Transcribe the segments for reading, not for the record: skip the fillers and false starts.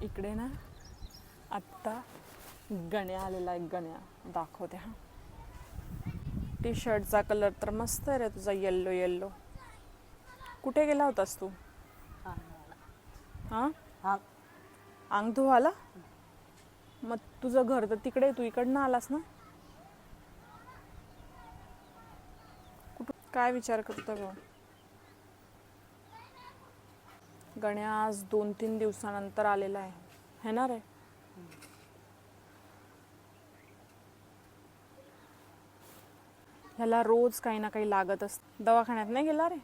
इकडे ना आत्ता गण्या आलेला आहे. गण्या दाखवते हा. टी शर्टचा कलर तर मस्त आहे रे तुझा, येल्लो येल्लो. कुठे गेला होतास तू? हां, अंग धुवाला. मग तुझं घर तर तिकडे, तू इकडनं आलास ना. कुठं काय विचार करतो ग? गण्या आज 2-3 दिवसानंतर आलेला आहे, है ना रे? ह्याला रोज काही ना काही लागत असतं. दवाखान्यात नाही गेला रे?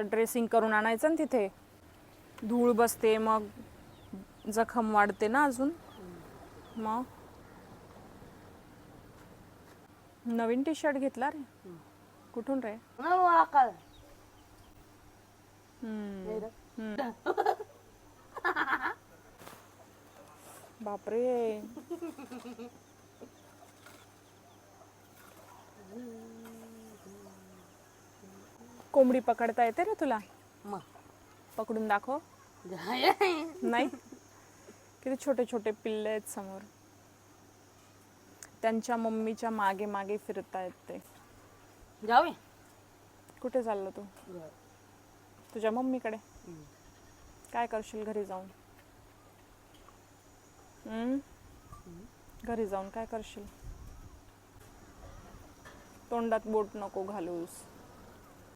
ड्रेसिंग करून आणायचं ना तिथे. धूळ बसते मग जखम वाढते ना अजून. मग नवीन टी शर्ट घेतला रे? कुठून रे? बापरे. कोंबडी पकडता येते रे तुला? पकडून दाखव. नाही. किती छोटे छोटे पिल्ले आहेत समोर. त्यांच्या मम्मीच्या मागे मागे फिरतायत ते. जावे कुठे चाललो तू? तुझ्या मम्मीकडे. काय करशील घरी जाऊन? घरी जाऊन काय करशील? तोंडात बोट नको घालूस.